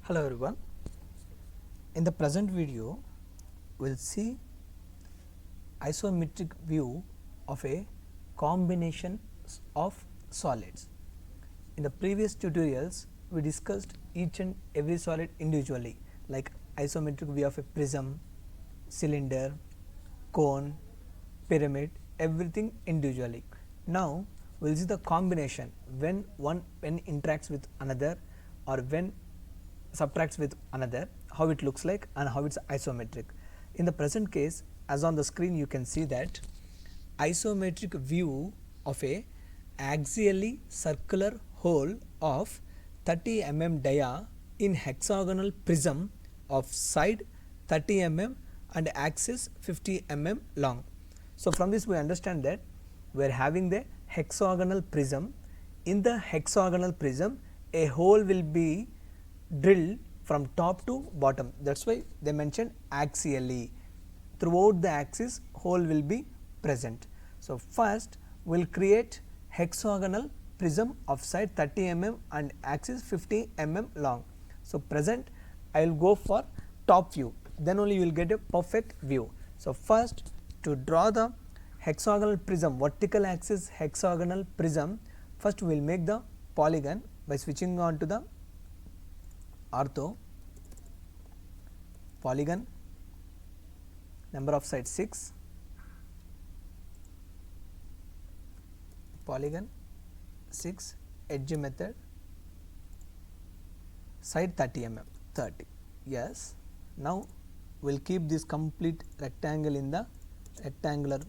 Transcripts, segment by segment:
Hello everyone. In the present video, we'll see isometric view of a combination of solids. In the previous tutorials, we discussed each and every solid individually, like isometric view of a prism, cylinder, cone, pyramid, everything individually. Now we'll see the combination when when interacts with another or when subtracts with another, how it looks like and how it's isometric. In the present case, as on the screen you can see that isometric view of a axially circular hole of 30 dia in hexagonal prism of side 30 and axis 50 long. So from this we understand that we are having the hexagonal prism. In the hexagonal prism, a hole will be drilled from top to bottom. That's why they mentioned axially. Throughout the axis, hole will be present. So first we will create hexagonal prism of side 30 and axis 50 long. So present I will go for top view, then only you will get a perfect view. So first, to draw the hexagonal prism, vertical axis hexagonal prism, first we will make the polygon by switching on to the ortho. Polygon, number of sides 6, polygon 6, edge method, side 30 30. Yes. Now we will keep this complete rectangle in the rectangular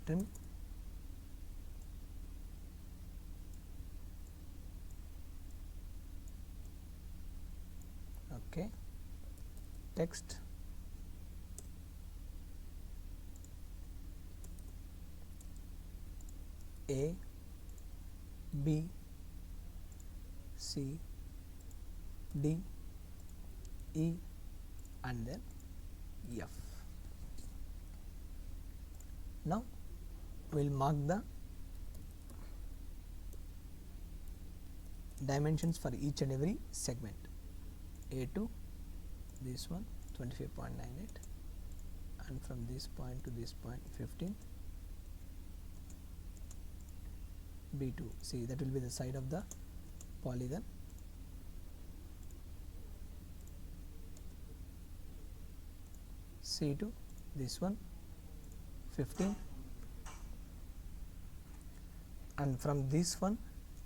trim. Okay. Text, A, B, C, D, E and then F. Now we will mark the dimensions for each and every segment. A2, this one 25.98 and from this point to this point 15. B2, see that will be the side of the polygon. C2, this one 15 and from this one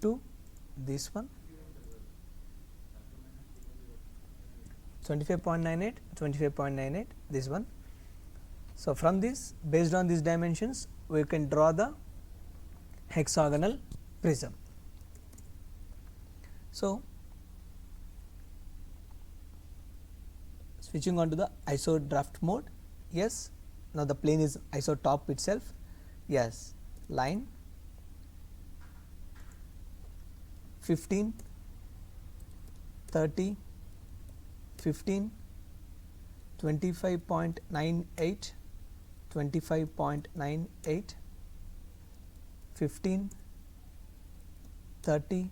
to this one 25.98, 25.98, this one. So from this, based on these dimensions, we can draw the hexagonal prism. So switching on to the iso draft mode. Yes, now the plane is iso top itself. Yes, line 15, 30, 15, 25.98, 25.98, 15, 30,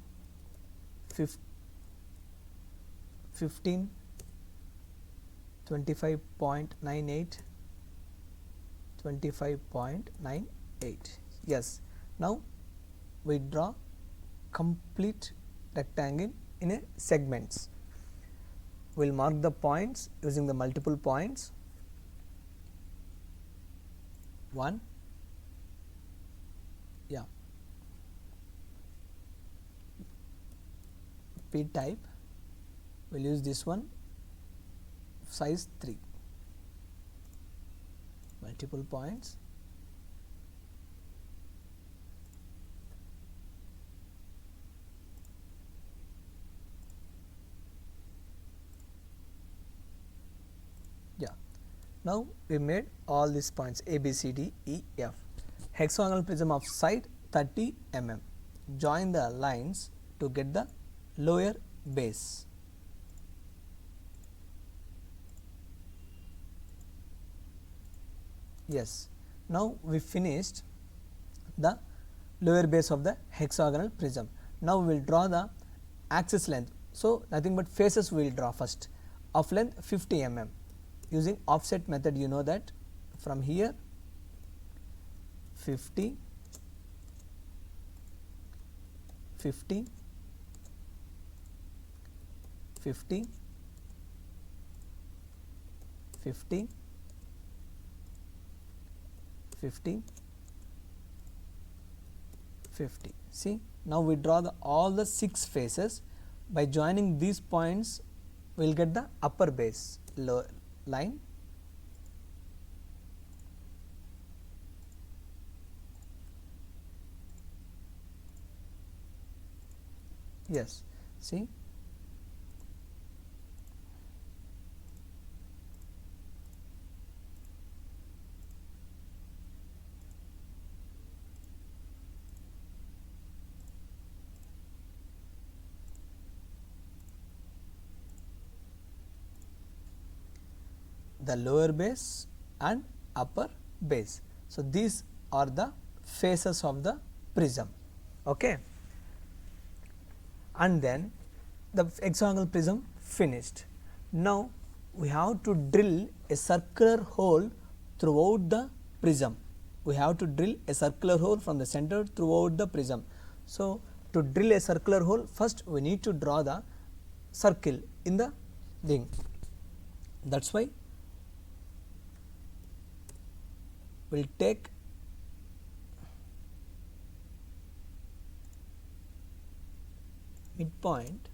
15, 25.98, 25.98. Yes, now we draw complete rectangle in a segments. We will mark the points using the multiple points. 1, yeah, P type, we will use this one, size 3, multiple points. Now we made all these points A, B, C, D, E, F. Hexagonal prism of side 30 mm. Join the lines to get the lower base. Yes, now we finished the lower base of the hexagonal prism. Now we will draw the axis length. So nothing but faces we will draw first of length 50 mm. Using offset method, you know that from here 50, 50, 50, 50, 50, 50. See, now we draw all the 6 faces. By joining these points, we will get the upper base line. Yes, see. The lower base and upper base. So these are the faces of the prism. Okay. And then the hexagonal prism finished. Now we have to drill a circular hole throughout the prism. We have to drill a circular hole from the center throughout the prism. So to drill a circular hole, first we need to draw the circle in the ring. That's why we will take midpoint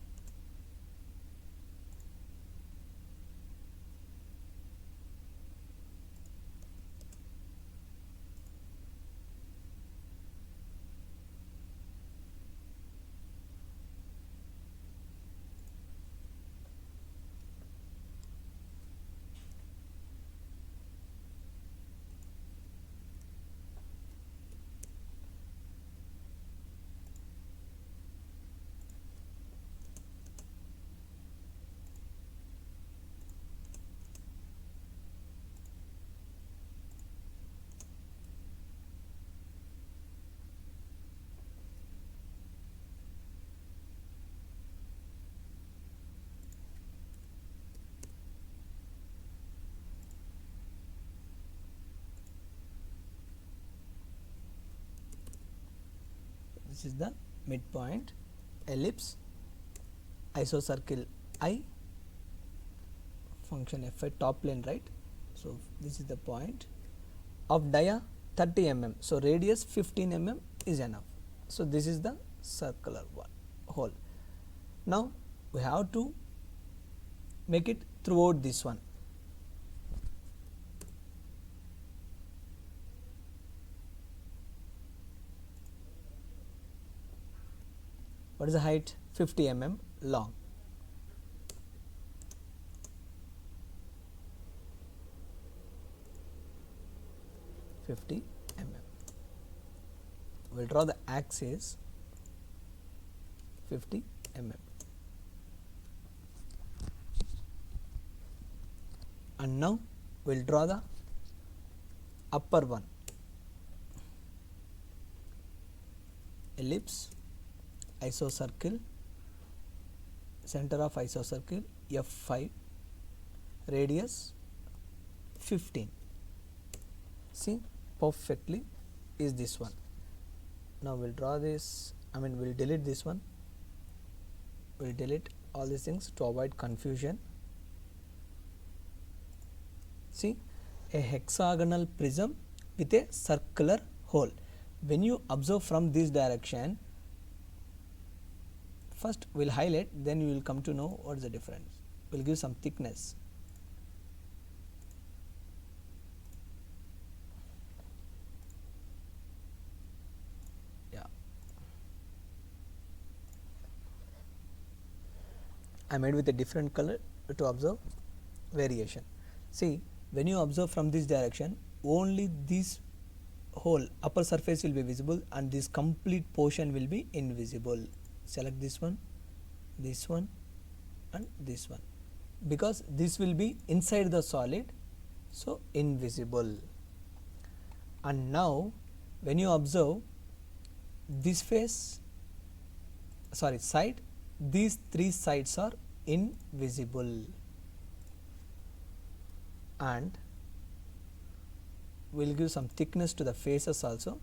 this is the midpoint, ellipse, isocircle I, function F top plane, right. So this is the point of dia 30 mm. So radius 15 mm is enough. So this is the circular hole. Now we have to make it throughout this one. What is the height? 50 mm long. We will draw the axis 50 mm. And now we will draw the upper one, ellipse, isocircle, center of isocircle F5, radius 15. See, perfectly is this one. Now we will draw this, we will delete this one, we will delete all these things to avoid confusion. See, a hexagonal prism with a circular hole. When you observe from this direction, first we will highlight, then you will come to know what is the difference. We will give some thickness. I made with a different color to observe variation. See, when you observe from this direction, only this whole upper surface will be visible and this complete portion will be invisible. Select this one and this one, because this will be inside the solid, so invisible. And now when you observe this face, sorry, side, these three sides are invisible. And we'll give some thickness to the faces also.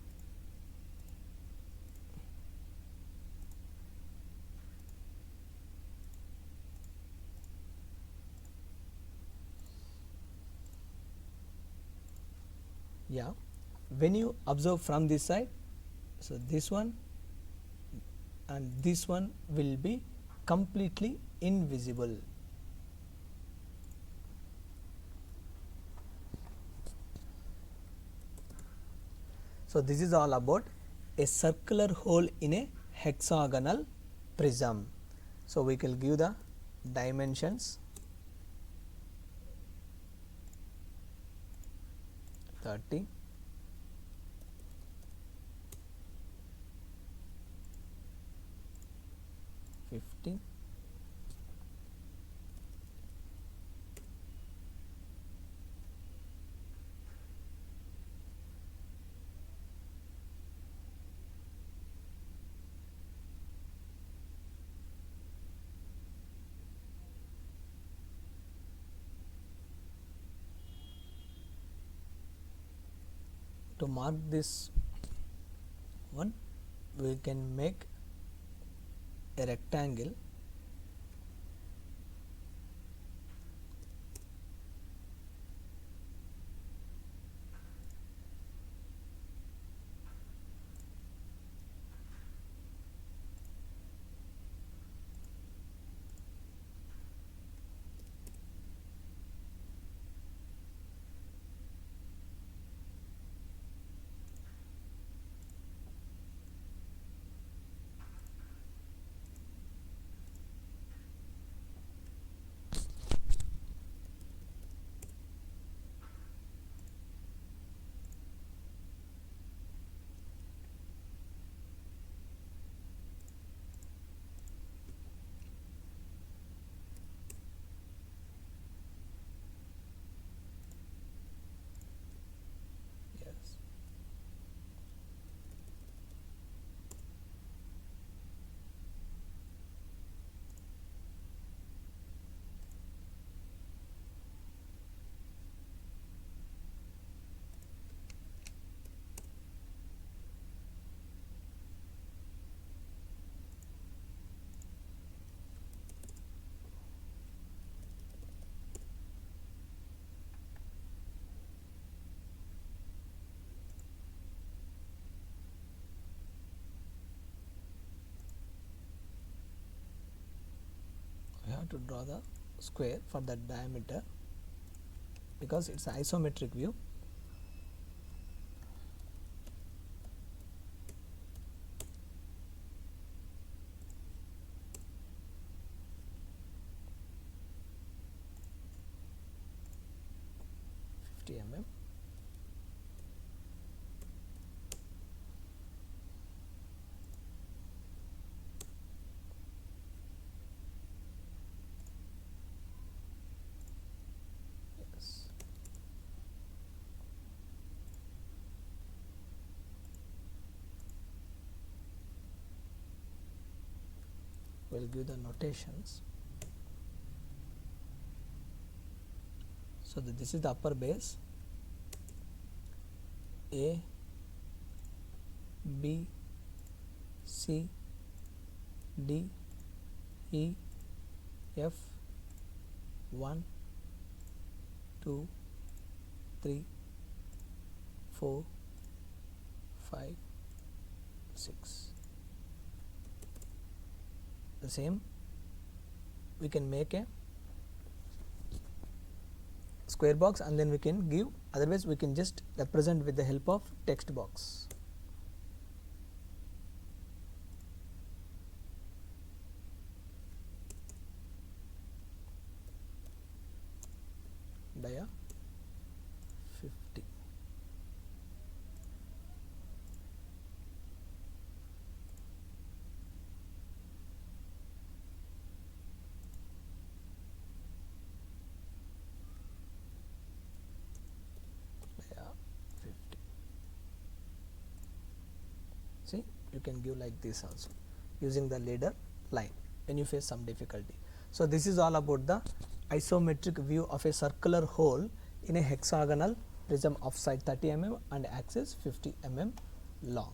Yeah, when you observe from this side, so this one and this one will be completely invisible. So this is all about a circular hole in a hexagonal prism. So we can give the dimensions 30, 50, 50. To mark this one, we can make a rectangle. Yes. We have to draw the square for that diameter because it's an isometric view. Mm. Yes. We'll give the notations. So that this is the upper base, A, B, C, D, E, F, 1, 2, 3, 4, 5, 6. The same, we can make a square box and then we can give, otherwise we can just represent with the help of text box. Dia See, you can give like this also using the ladder line when you face some difficulty. So this is all about the isometric view of a circular hole in a hexagonal prism of side 30 mm and axis 50 mm long.